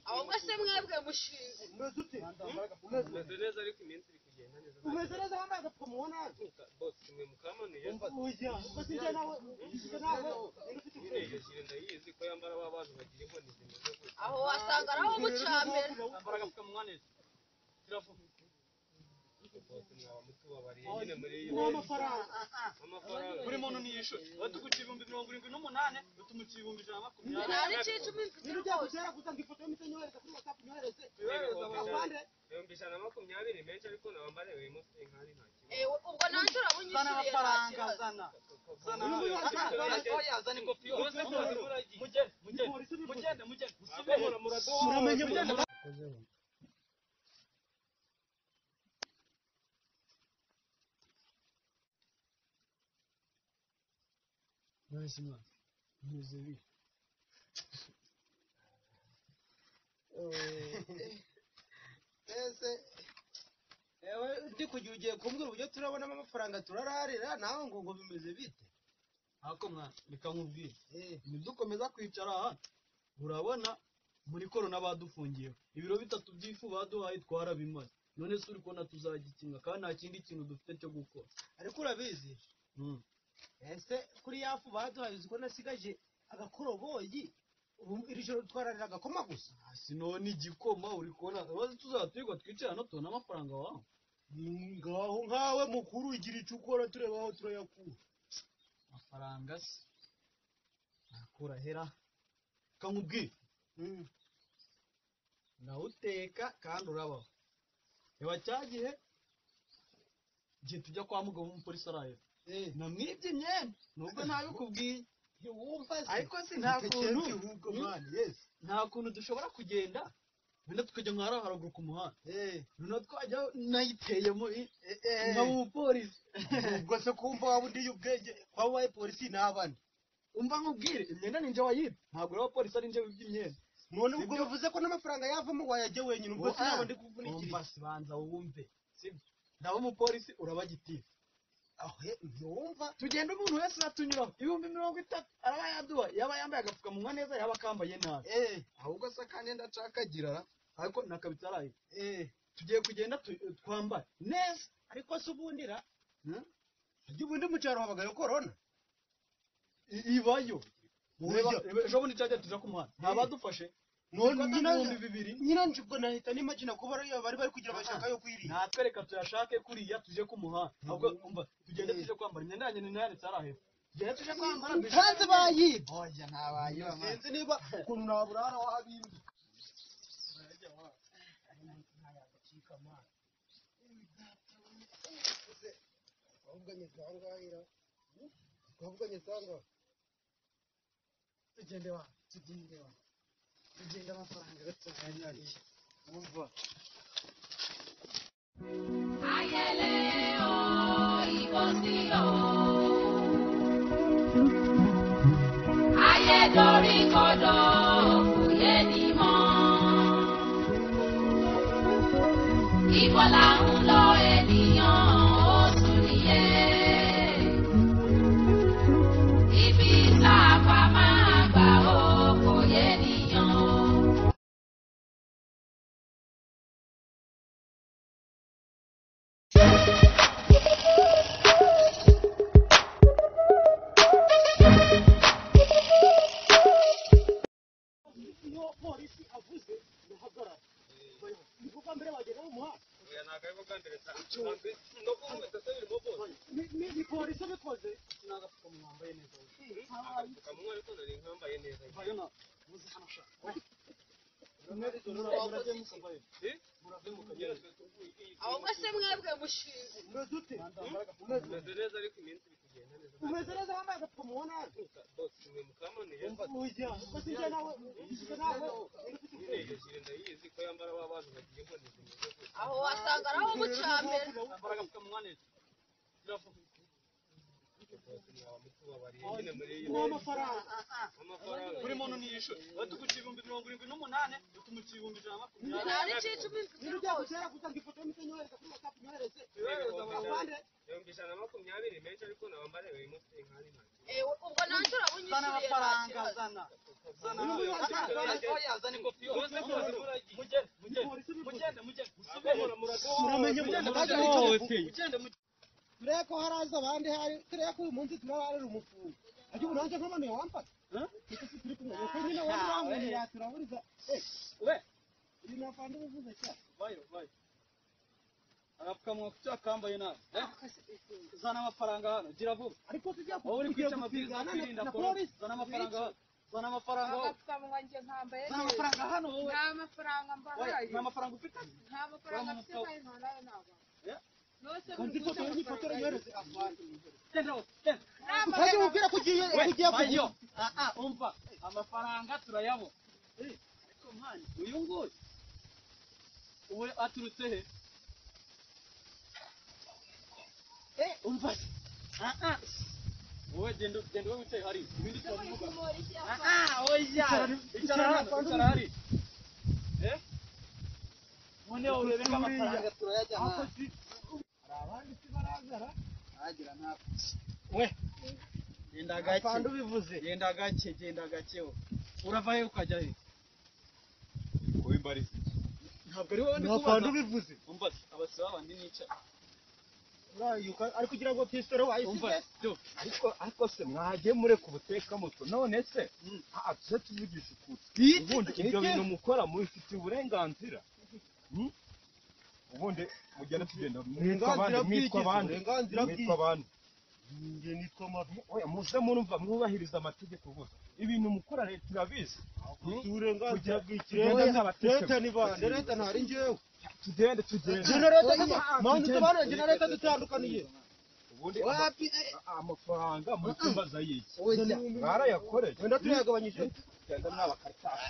ahubwo se mwebwe mushinze umeze neza ariko iminsi iri kugenda neza umeze neza wambaye agapfukamunwa nabi bose mwe mukamanuye ubwo sinjye nawe iyo ndayizi ko yambara abantu bagira inkoni zimeze gutya aho wasanga ari aho mucambere yambara agapfukamunwa neza kiravuga bose mwaba mutubabariye nyine muri iyi amafaranga buri muntu niyishuye batuguciye 78 batumuciye 120 nari cicumi mfite niba ujya kugera gutanga ifoto y'umusenyi wereka kuri WhatsApp nyohereze abandi 120 menshi ariko nabambare wemo inkani nta ubwo nanjye urabunyishyuriye zana amafaranga zana yazana ikofi yose mugende muramenye Nahise mwana meze bi ese ndi kugira ugiye kumbwira uburyo turabonamo amafaranga turararira nawe ngo bimeze bite ako mwana reka nkubwire nidukomeza kwicara aha urabona muri korona badufungiyeho ibiro 3 by'ifu baduhaye twarabimaze none se uri kubona tuzagikinga kandi nta kindi kintu dufite cyo gukora ariko urabizi ese kuri yafu baduhaye uziko nasigaje agakoroboyi iri joro twararira agakoma gusa sinone igikoma uri kubona abazi tuzatwigwa twicara no tubona amafaranga wawe ngaho nkawe mukuru igira icyo ukora tureba aho turayakura amafaranga se nakura hera kankubwire nawuteka kandi urabaho reba cyagihe gihe tujya kwa mugabo w'umupolisi araye namwibye imyenda nubwo ntabikubwiye ariko si nta kuntu dushobora kugenda wenda tukajya nk'ahari haruguru ku muhanda noneho twajya nayiteyemo nk'umupolisi ubwo se kumva waba undiye ubwenge waba ubaye polisi n'abandi umva nkubwire imyenda ninjye wayibye ntabwo uri abapolisi ari njye wibye imyenda none ubwo bivuze ko n'amafaranga yavamo wayajya wenyine ubwo sinaba ndi kuvunikira umva sibanza wumve sibyo ndaba umupolisi urabagitiye ntiwumva tugenda umuntu wese uratunyuraho 30 araba yaduha yaba yambaye agapfukamunwa neza yaba akambaye nabi ahubwo se kandi ndacakagira ariko nakabitaraye tugiye kugenda twambara neza ariko se ubundira ubundi mu cyaro habagayo korona ibayo ejo bundi cyajya tuza ku muhanda ntabadufashe nyina njibwo nahita n'imagina kuba bari kugira bashaka yo kwirinda natwe reka tuyashake kuriya tuje ku muhanda ahubwo umva tugende tuje kwambara imyenda yanjye ntiyanitse arahera tugende tuje kwambara hanze bayibye oya ntabayiba sinzi niba ukuntu naburara wabimbi tugende amafaranga gatanyariye umva ayele o ibosi o aye dori kodo kuye ni mo ibola nlo ènìyàn oṣù niye ibi tá a máa gbà ó kò yé nìyàn o. polisi avuze ndahagarara ni kuva mbere bagera mu muhanda oya nagaye bwambere no kumwita se birimo bose ni polisi bikoze nagapfukamunwa wambaye neza agapfukamunwa ariko nari nkambaye neza bayo na muzi hano shaka ahubwo se mwebwe mushinze umeze neza ariko iminsi iri kugenda neza umeze neza wambaye agapfukamunwa nabi bose mwe mukamanuye ubwo sinjye nawe iyo ndayizi ko yambara abantu bagira inkoni zimeze gutya aho wasanga ari aho mucambere yambara agapfukamunwa neza kiravuga bose mwaba mutubabariye nyine muri iyi amafaranga buri muntu niyishure batuguciye 78 utumuciye 120. Nari cicumi Niba ujya gutera gutanga ifoto y'umutenyohereza kuri WhatsApp nyohereze. Afande. 120 menshi ariko nabambare bimutse nkani nta. ubwo nanjye urabunyishyuriye. Zana amafaranga zana. Oya zana ikofi yose. Mugende. Muramenye Mugende. turebe ko haraza abandi hari turebe ko uyu munsi turabarira umufungo ariko ubu nanjye nk'amanuye wamfata turi kumwe nuko nyine wamwanguye yaturaburiza We uyu ni afande ubivuze cyane vayo agapfukamunwa kucyo akambaye nawe zana amafaranga hano gira vuba ariko tujya wowe uri kwica amabwiriza kwirinda korona zana amafaranga hano zana amafaranga hano agapfukamunwa njye nkambaye zana amafaranga hano wowe nta mafaranga mbahaye. nta mafaranga ufite nta mafaranga mfite kandi ntayo ntabwo. Nose kandi ifoto y'igipotero nyohereze afande genda ujye ubwira ko ugiye vayo umva amafaranga turayabona ariko mwana uyu nguyu uwe aturutse he umva wowe genda wowe wicaye hari ibindi turavuga oya icara hari none urebe amafaranga turayajyana hari abandi si barazara agira ntabwo we genda gake afande ubivuze genda gake urava he ukajya he Kubimbariza. ntabwo ari wowe ndi afande kubaza ubivuze umva abasiba abandi nicara ari kugira ngo pistole umva wayisize Ariko se mwagiye mureka ubuteka moto none se tuje tuvugisha ukuri. Ubundi ibyo bintu mukora mubifitiye uburenganzira. Ubundi mugenda tugenda mwitwa abandi. njye nitwa mabi Oya muze murumva mwubahiriza amategeko gusa. Ibintu mukora leta irabizi. uburenganzira Tugenda nk'abatese. leta ni bande leta ntari njyewe Tugende. manda tubana njye na leta dutandukaniye Ubundi amafaranga muri kumbaza yiki. Mwarayakoreye. wenda tuyagabanyije Genda mwabakaritasi.